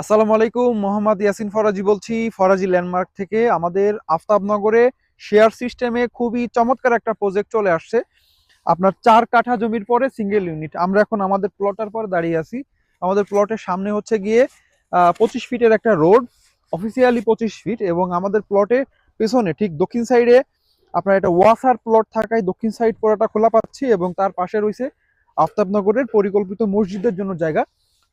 আসসালামু আলাইকুম, মোহাম্মদ ইয়াসিন ফরাজি বলছি ফরাজি ল্যান্ডমার্ক থেকে। আমাদের আফতাবনগরে শেয়ার সিস্টেমে খুবই চমৎকার একটা প্রজেক্ট চলে আসছে। আপনার 4 কাঠা জমির পরে সিঙ্গেল ইউনিট। আমরা এখন আমাদের প্লটার পরে দাঁড়িয়ে আছি। আমাদের প্লটের সামনে হচ্ছে গিয়ে 25 ফিটের একটা রোড, অফিসিয়ালি 25 ফিট। এবং আমাদের প্লটের পেছনে ঠিক দক্ষিণ সাইডে আপনার একটা ওয়াসার প্লট থাকায় দক্ষিণ সাইড পুরোটা খোলা পাচ্ছি, এবং তার পাশে রয়েছে আফতাবনগরের পরিকল্পিত মসজিদের জন্য জায়গা।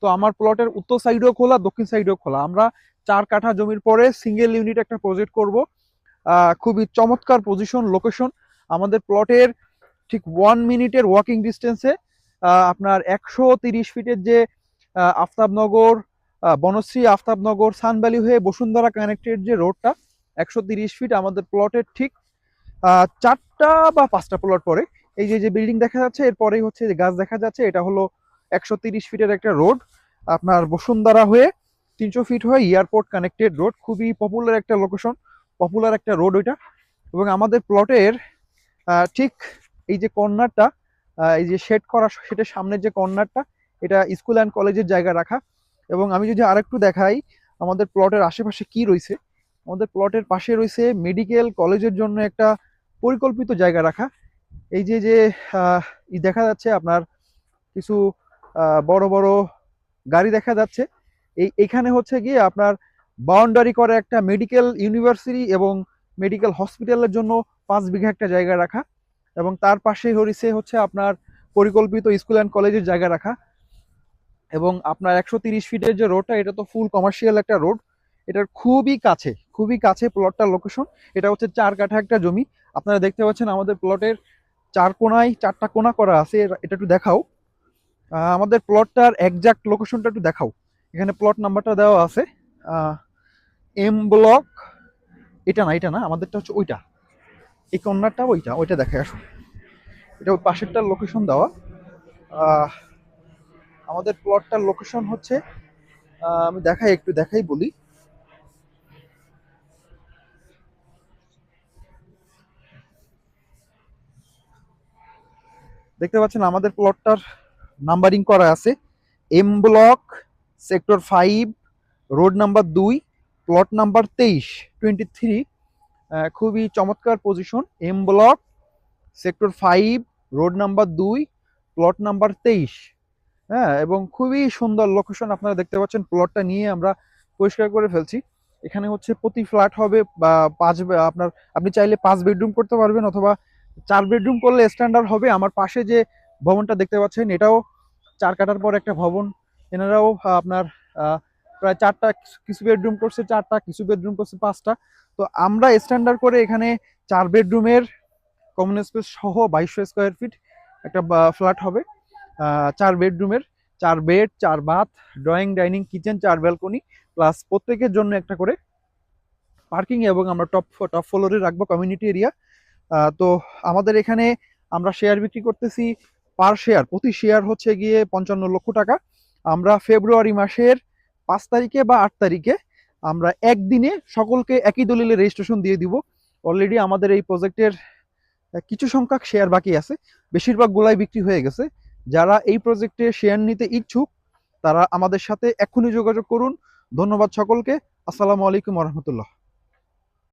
তো আমার প্লটের উত্তর সাইডেও খোলা, দক্ষিণ সাইডেও খোলা। আমরা 4 কাঠা জমির পরে সিঙ্গেল ইউনিট একটা প্রজেক্ট করব। খুবই চমৎকার পজিশন, লোকেশন। আমাদের প্লটের ঠিক 1 মিনিটের ওয়াকিং ডিস্টেন্সে আপনার 130 ফিটের যে আফতাবনগর, বনশ্রী আফতাবনগর সানভ্যালি হয়ে বসুন্ধরা কানেক্টেড যে রোডটা, 130 ফিট আমাদের প্লটের ঠিক 4টা বা 5টা প্লট পরে। এই যে যে বিল্ডিং দেখা যাচ্ছে এরপরেই হচ্ছে যে গাছ দেখা যাচ্ছে, এটা হলো 130 ফিটের একটা রোড। আপনার বসুন্ধরা হয়ে 300 ফিট হয়ে এয়ারপোর্ট কানেক্টেড রোড। খুবই পপুলার একটা লোকেশন, পপুলার একটা রোড ওইটা। এবং আমাদের প্লটের ঠিক এই যে কর্নারটা, এই যে শেড করা, সেটার সামনের যে কর্নারটা, এটা স্কুল অ্যান্ড কলেজের জায়গা রাখা। এবং আমি যদি আরেকটু দেখাই আমাদের প্লটের আশেপাশে কি রয়েছে, আমাদের প্লটের পাশে রয়েছে মেডিকেল কলেজের জন্য একটা পরিকল্পিত জায়গা রাখা। এই যে যে দেখা যাচ্ছে আপনার কিছু বড় বড় গাড়ি দেখা যাচ্ছে। এইখানে হচ্ছে গিয়ে আপনার বাউন্ডারি করে একটা মেডিকেল ইউনিভার্সিটি এবং মেডিকেল হসপিটালের জন্য 5 বিঘা একটা জায়গা রাখা। এবং তার পাশে হচ্ছে আপনার পরিকল্পিত স্কুল অ্যান্ড কলেজের জায়গা রাখা। এবং আপনার 130 ফিটের যে রোডটা, এটা তো ফুল কমার্শিয়াল একটা রোড। এটার খুবই কাছে প্লটটার লোকেশন। এটা হচ্ছে 4 কাঠা একটা জমি। আপনারা দেখতে পাচ্ছেন আমাদের প্লটের 4 কোণায় 4টা কোণা করা আছে। এটা একটু দেখাও, আমাদের প্লটটার একজাক্ট লোকেশনটা একটু দেখাও। এখানে প্লট নাম্বারটা দেওয়া আছে, এম ব্লক। এটা না আমাদেরটা হচ্ছে ওইটা, এই কর্নারটা ওইটা দেখে আসো। এটা ওই পাশেরটার লোকেশন দেওয়া। আহ, আমাদের প্লটটার লোকেশন হচ্ছে, আমি একটু দেখাই বলি। দেখতে পাচ্ছেন আমাদের প্লটটার নাম্বারিং করা আছে M block, sector 5, road number 2, plot number 23, 23। খুবই চমৎকার position, M block, sector 5, road number 2, plot number 23। হ্যাঁ, এবং খুবই সুন্দর লোকেশন। আপনারা দেখতে পাচ্ছেন প্লটটা নিয়ে আমরা পরিষ্কার করে ফেলছি। এখানে হচ্ছে প্রতি ফ্ল্যাট হবে বা আপনার, আপনি চাইলে 5 বেডরুম করতে পারবেন, অথবা 4 বেডরুম করলে স্ট্যান্ডার্ড হবে। আমার পাশে যে ভবনটা দেখতে পাচ্ছেন, এটাও 4 কাঠার পর একটা ভবন। এনারাও আপনার প্রায় 4টা, কিছু বেডরুম করছে 4টা, কিছু বেডরুম করছে 5টা। তো আমরা স্ট্যান্ডার্ড করে এখানে 4 বেডরুমের কমন স্পেস সহ 2200 স্কোয়ার ফিট একটা ফ্ল্যাট হবে। 4 বেডরুমের, 4 bed, 4 bath, drawing, dining, kitchen, 4 balcony, plus প্রত্যেকের জন্য একটা করে পার্কিং। এবং আমরা টপ টপ ফ্লোরে রাখবো কমিউনিটি এরিয়া। তো আমাদের এখানে আমরা শেয়ার বিক্রি করতেছি। পার শেয়ার, প্রতি শেয়ার হচ্ছে গিয়ে 55 লক্ষ টাকা। আমরা ফেব্রুয়ারি মাসের 5 তারিখে বা 8 তারিখে আমরা একদিনে সকলকে একই দলিলে রেজিস্ট্রেশন দিয়ে দিব। অলরেডি আমাদের এই প্রজেক্টের কিছু সংখ্যক শেয়ার বাকি আছে, বেশিরভাগ গুলাই বিক্রি হয়ে গেছে। যারা এই প্রজেক্টে শেয়ার নিতে ইচ্ছুক তারা আমাদের সাথে এক্ষুনি যোগাযোগ করুন। ধন্যবাদ সকলকে। আসসালামু আলাইকুম রহমতুল্লাহ।